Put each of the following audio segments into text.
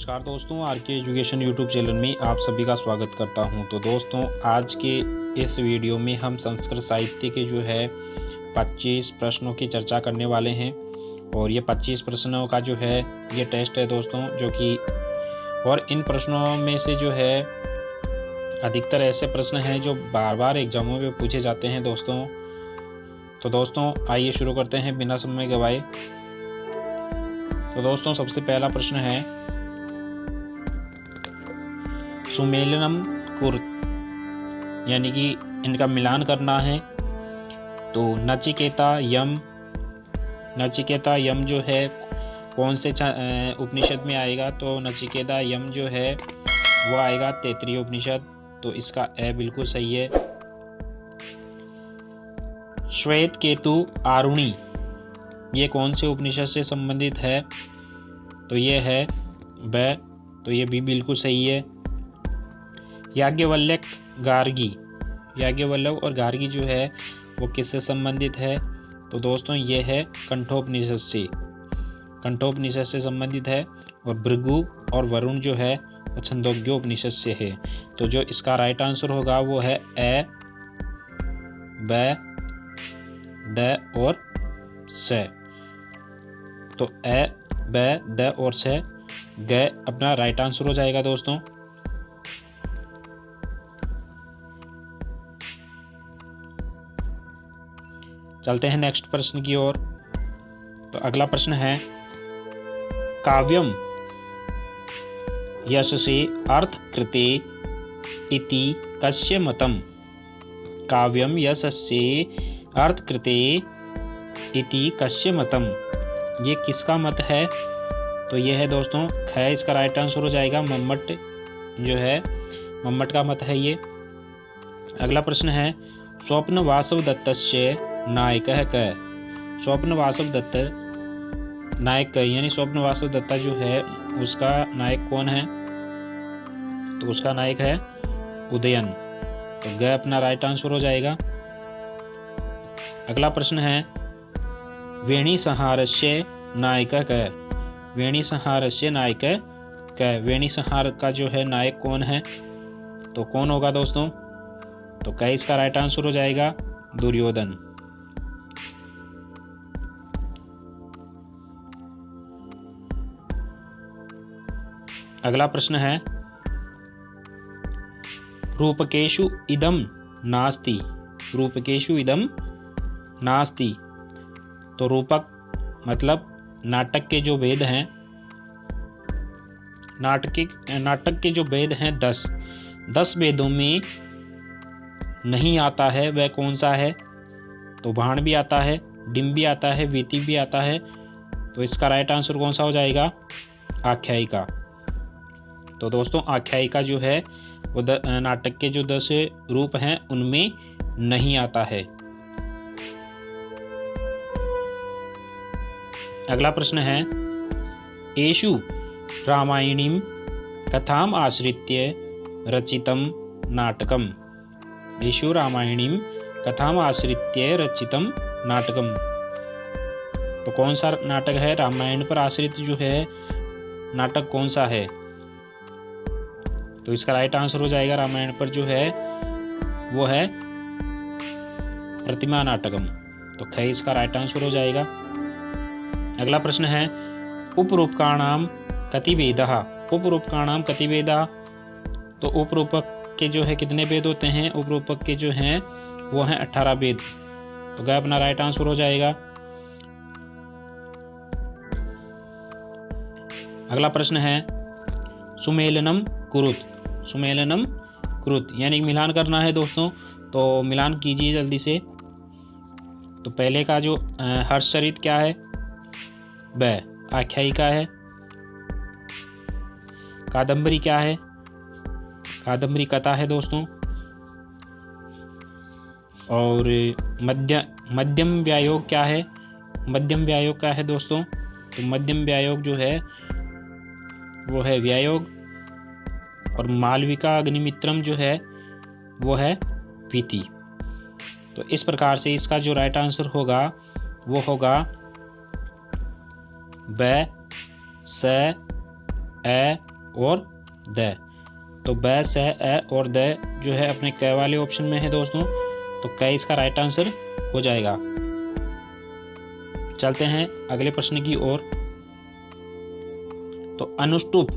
नमस्कार दोस्तों, आर के एजुकेशन यूट्यूब चैनल में आप सभी का स्वागत करता हूं। तो दोस्तों, आज के इस वीडियो में हम संस्कृत साहित्य के 25 प्रश्नों की चर्चा करने वाले हैं। और ये 25 प्रश्नों का ये टेस्ट है दोस्तों, जो कि और इन प्रश्नों में से अधिकतर ऐसे प्रश्न हैं जो बार बार एग्जामों में पूछे जाते हैं दोस्तों। तो दोस्तों आइए शुरू करते हैं बिना समय गवाए। तो दोस्तों सबसे पहला प्रश्न है, सुमेलनम कुरु, यानी कि इनका मिलान करना है। तो नचिकेता यम जो है कौन से उपनिषद में आएगा? तो नचिकेता यम जो है वो आएगा तैत्तिरीय उपनिषद। तो इसका ए बिल्कुल सही है। श्वेत केतु आरुणी, ये कौन से उपनिषद से संबंधित है? तो ये है ब, तो ये भी बिल्कुल सही है। याज्ञवल्क्य और गार्गी जो है वो किससे संबंधित है? तो दोस्तों ये है कंठोपनिषद से संबंधित है। और भृगु और वरुण जो है वो छंदोग्योपनिषद से है। तो जो इसका राइट आंसर होगा वो है ए, ब, द और स। तो ए, ब, द और स ग अपना राइट आंसर हो जाएगा दोस्तों। चलते हैं नेक्स्ट प्रश्न की ओर। तो अगला प्रश्न है, काव्यम यशसे अर्थकृते इति कस्य मतम? काव्यम यशसे अर्थकृते इति कस्य मतम, ये किसका मत है? तो ये है दोस्तों ख, इसका राइट आंसर हो जाएगा। मम्मट का मत है ये। अगला प्रश्न है, स्वप्न वासव दत्तस्य नायकः कः? स्वप्न वासव दत्त नायक यानी स्वप्न वासव दत्ता जो है उसका नायक कौन है? तो उसका नायक है उदयन। तो ग अपना राइट आंसर हो जाएगा। अगला प्रश्न है, वेणी संहारस्य नायकः कः? वेणी संहारस्य नायकः कः? वेणी संहार का जो है नायक कौन है? तो कौन होगा दोस्तों? तो क इसका राइट आंसर हो जाएगा दुर्योधन। अगला प्रश्न है, रूपकेषु इदम नास्ति। रूपकेषु इदम नास्ति। तो रूपक मतलब नाटक के जो वेद हैं, नाटक के जो वेद हैं 10 वेदों में नहीं आता है, वह कौन सा है? तो बाण भी आता है, डिम भी आता है, वीति भी आता है। तो इसका राइट आंसर कौन सा हो जाएगा? आख्यायिका। तो दोस्तों आख्यायिका जो है वो नाटक के जो 10 रूप हैं उनमें नहीं आता है। अगला प्रश्न है, एषु रामायणीं कथाम आश्रित्य रचितम नाटकम। एषु रामायणीं कथाम आश्रित्य रचितम नाटकम। तो कौन सा नाटक है? रामायण पर आश्रित जो है नाटक कौन सा है? तो इसका राइट आंसर हो जाएगा रामायण पर जो है वो है प्रतिमा नाटकम। तो ख इसका राइट आंसर हो जाएगा। अगला प्रश्न है, उपरूपकाणाम कतिभेदः। उपरूपकाणाम कतिभेदः। तो उपरूपक के जो है कितने भेद होते हैं? उपरूपक के जो हैं वो हैं 18 भेद। तो ग अपना राइट आंसर हो जाएगा। अगला प्रश्न है, सुमेलनम कुरुत। सुमेलनम कुरुत यानी मिलान करना है दोस्तों। तो मिलान कीजिए जल्दी से। तो पहले का जो हर्षचरित क्या है? ब। आख्यायिका है। कादंबरी क्या है? कादंबरी कथा है दोस्तों। और मध्यम व्यायोग क्या है? मध्यम व्यायोग क्या है दोस्तों? तो मध्यम व्यायोग जो है वो है व्यायोग। और मालविका अग्निमित्रम जो है वो है वीति। तो इस प्रकार से इसका जो राइट आंसर होगा वो होगा ब, स, ए, और द। तो ब, स, अ और द जो है अपने क वाले ऑप्शन में है दोस्तों, तो क इसका राइट आंसर हो जाएगा। चलते हैं अगले प्रश्न की ओर। तो अनुष्टुप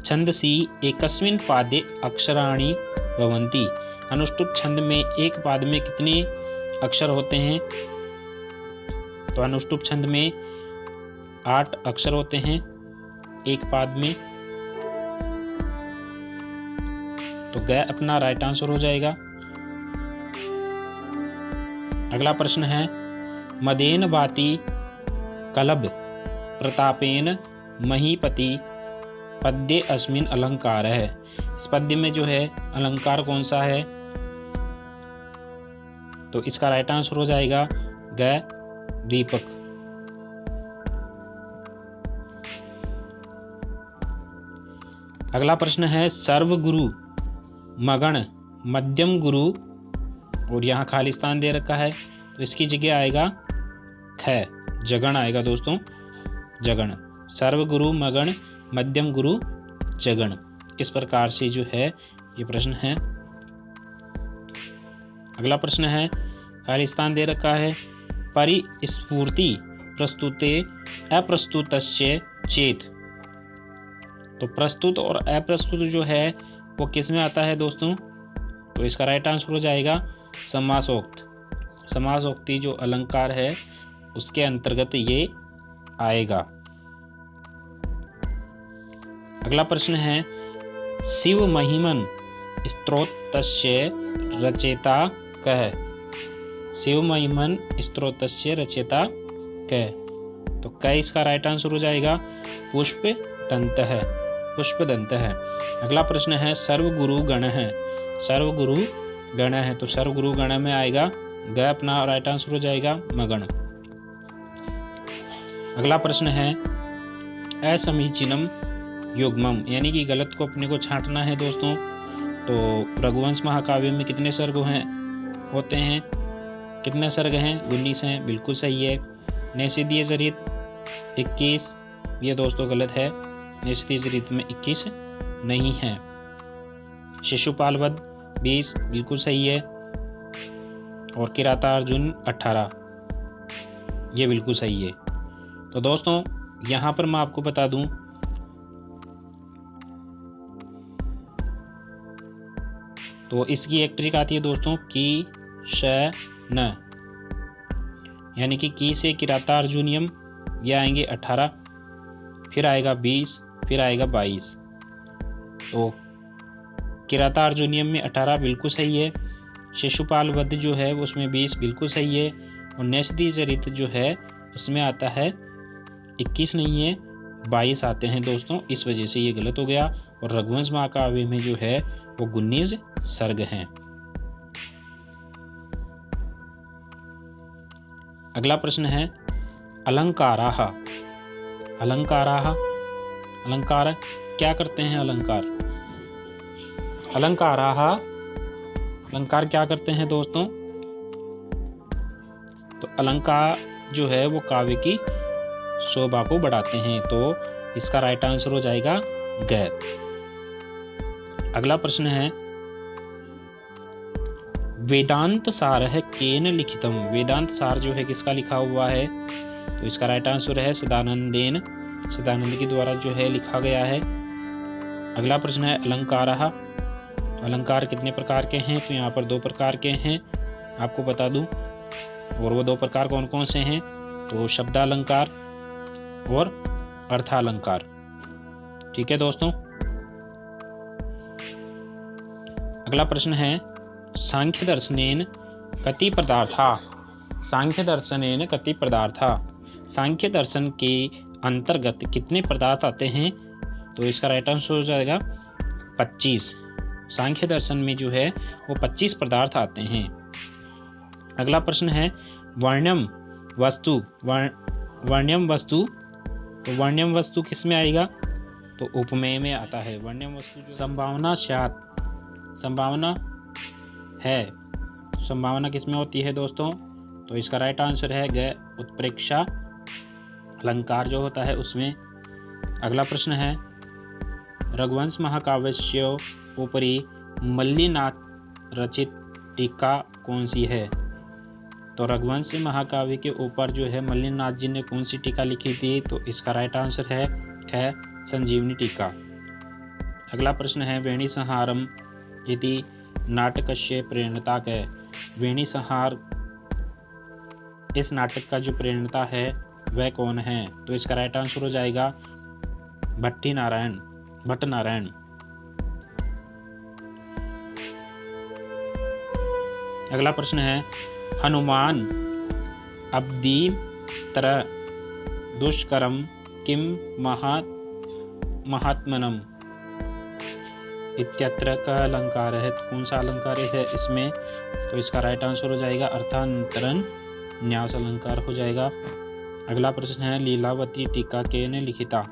छंदसी एकस्मिन् पादे अक्षराणि भवन्ति। अनुष्टुप छंद में एक पाद में कितने अक्षर होते हैं? तो अनुष्टुप छंद में 8 अक्षर होते हैं एक पाद में, तो ग अपना राइट आंसर हो जाएगा। अगला प्रश्न है मदेन भाति कलब प्रतापेन महीपति पद्य अस्मिन अलंकार है। इस पद्य में जो है अलंकार कौन सा है? तो इसका राइट आंसर हो जाएगा ग दीपक। अगला प्रश्न है सर्वगुरु मगण मध्यम गुरु, और यहाँ खालिस्तान दे रखा है, तो इसकी जगह आएगा ख, जगण आएगा दोस्तों, जगण। सर्वगुरु मगण मध्यम गुरु जगण। इस प्रकार से जो है ये प्रश्न है। अगला प्रश्न है खालिस्तान दे रखा है परिस्फूर्ति प्रस्तुते अप्रस्तुतस्य चेत। तो प्रस्तुत और अप्रस्तुत जो है वो किस में आता है दोस्तों? तो इसका राइट आंसर हो जाएगा समासोक्त। समासोक्ति जो अलंकार है उसके अंतर्गत ये आएगा। अगला प्रश्न है शिव महिमन स्तोत्रस्य रचयिता कः। शिव महिमन स्तोत्रस्य रचयिता कः, तो क इसका राइट आंसर हो जाएगा पुष्पदंत है, पुष्पदंत है। अगला प्रश्न है सर्वगुरु गण है। सर्वगुरु गण है, तो सर्वगुरु गण में आएगा ग अपना राइट आंसर हो जाएगा मगण। अगला प्रश्न है असमीचीनम युग्मम, यानी कि गलत को अपने को छांटना है दोस्तों। तो रघुवंश महाकाव्य में कितने सर्ग होते हैं? कितने सर्ग हैं? 19 हैं, बिल्कुल सही है। नैषधीय चरित 21, ये दोस्तों गलत है, नैषधीय चरित में 21 नहीं है। शिशुपाल वध 20, बिल्कुल सही है। और किरातार्जुन 18, ये बिल्कुल सही है। तो दोस्तों यहां पर मैं आपको बता दूं तो इसकी एक ट्रिक आती है दोस्तों की श न, यानी कि की से किरातार्जुनियम ये आएंगे 18, फिर आएगा 20, फिर आएगा 22। तो किरातार्जुनियम में 18 बिल्कुल सही है। शिशुपाल वध जो है उसमें 20 बिल्कुल सही है। और नैषधीय चरित जो है उसमें आता है 21 नहीं है, 22 आते हैं दोस्तों, इस वजह से ये गलत हो गया। और रघुवंश महाकाव्य में जो है वो 19 सर्ग हैं। अगला प्रश्न है अलंकाराः। अलंकाराः, अलंकार क्या करते हैं? अलंकार अलंकाराः, अलंकार क्या करते हैं दोस्तों? तो अलंकार जो है वो काव्य की शोभा को बढ़ाते हैं, तो इसका राइट आंसर हो जाएगा ग। अगला प्रश्न है वेदांत सार है केन लिखितम। वेदांत सार जो है किसका लिखा हुआ है? तो इसका राइट आंसर है सदानंदेन, सदानंद के द्वारा जो है लिखा गया है। अगला प्रश्न है अलंकाराः। अलंकार कितने प्रकार के हैं? तो यहाँ पर 2 प्रकार के हैं, आपको बता दूं। और वो 2 प्रकार कौन कौन से हैं? तो शब्दालंकार और अर्थालंकार। ठीक है दोस्तों। अगला प्रश्न है सांख्य दर्शनेन कति पदार्था। सांख्य दर्शनेन कति पदार्था, सांख्य दर्शन के अंतर्गत कितने पदार्थ आते हैं? तो इसका राइट आंसर हो जाएगा 25। सांख्य दर्शन में जो है वो 25 पदार्थ आते हैं। अगला प्रश्न है वर्ण्यम वस्तु। वर्ण्यम वस्तु, तो वर्ण्यम वस्तु किस में आएगा? तो उपमेय में आता है वर्ण्यम वस्तु। जो संभावना स्यात्, संभावना है, संभावना किस में होती है दोस्तों? तो इसका राइट आंसर है ग उत्प्रेक्षा अलंकार जो होता है उसमें। अगला प्रश्न है रघुवंश महाकाव्यस्य उपरि मल्लिनाथ रचित टीका कौन सी है? तो रघुवंश महाकाव्य के ऊपर जो है मल्लिनाथ जी ने कौन सी टीका लिखी थी? तो इसका राइट आंसर है संजीवनी टीका। अगला प्रश्न है वेणी संहारम इति नाटकस्य प्रेरणता है। वेणी संहार इस नाटक का जो प्रेरणता है वह कौन है? तो इसका राइट आंसर हो जाएगा भट्ट नारायण। अगला प्रश्न है हनुमान अब्दीतर दुष्करम किम महात्मनम इत्यत्र का अलंकार है। तो कौन सा अलंकार है इसमें? तो इसका राइट आंसर हो जाएगा अर्थांतरण न्यास अलंकार हो जाएगा। अगला प्रश्न है लीलावती टीका किसने लिखिता?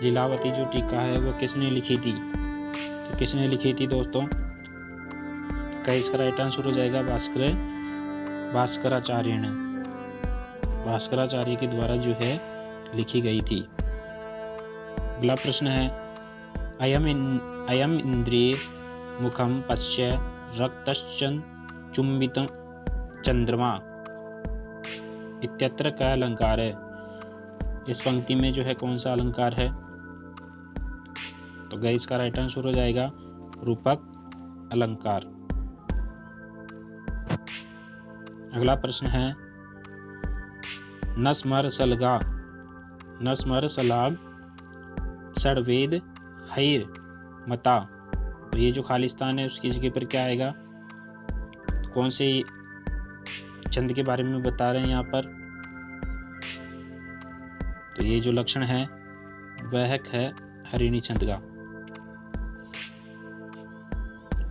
लीलावती जो टीका है वो किसने लिखी थी? तो किसने लिखी थी दोस्तों? तो इसका राइट आंसर हो जाएगा भास्कराचार्य के द्वारा जो है लिखी गई थी। अगला प्रश्न है अयम इंद्रिय मुखम पश्य रक्तश्चन चुंबित चंद्रमा इत्यत्र का अलंकार है। इस पंक्ति में जो है कौन सा अलंकार है? तो गाइस इसका राइट आंसर हो जाएगा रूपक अलंकार। अगला प्रश्न है नस्मर सलाग षड्वेद हैर मता। तो ये जो खालिस्तान है उसकी जगह पर क्या आएगा? तो कौन से छंद के बारे में बता रहे हैं यहाँ पर? तो ये जो लक्षण है वह है हरिणी छंद का।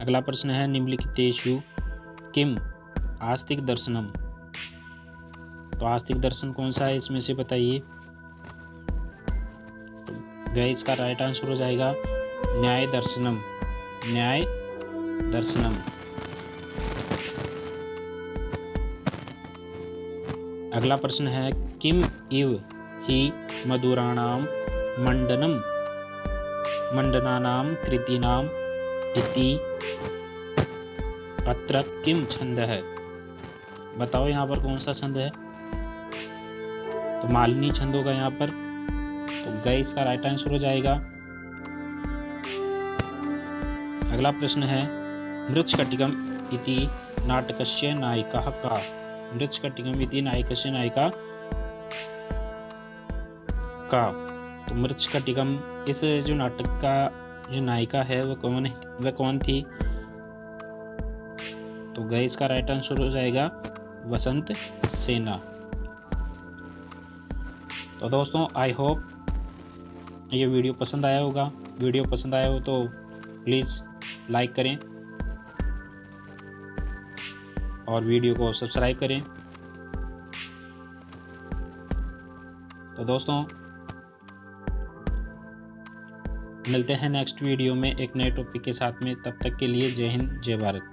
अगला प्रश्न है निम्नलिखितेषु किम आस्तिक दर्शनम। तो आस्तिक दर्शन कौन सा है इसमें से बताइए? तो गाइस इसका राइट आंसर हो जाएगा न्याय दर्शनम। अगला प्रश्न है किम इव ही मधुराणाम मंडनानाम कृतीनाम इति अत्र किम छंद है? बताओ यहाँ पर कौन सा छंद है? तो मालिनी छंद होगा यहाँ पर। तो गाइस इसका राइट आंसर हो जाएगा। अगला प्रश्न है मृच्छकटिकम इति नाटकस्य नायिका का। मृच्छकटिकम इति नायकस्य नायिका का। तो मृच्छकटिकम इस जो नाटक का जो नायिका है वह कौन थी? तो गाइस इसका राइट आंसर हो जाएगा वसंत सेना। तो दोस्तों आई होप ये वीडियो पसंद आया होगा। वीडियो पसंद आया हो तो प्लीज़ लाइक करें और वीडियो को सब्सक्राइब करें। तो दोस्तों मिलते हैं नेक्स्ट वीडियो में एक नए टॉपिक के साथ में। तब तक के लिए जय हिंद जय भारत।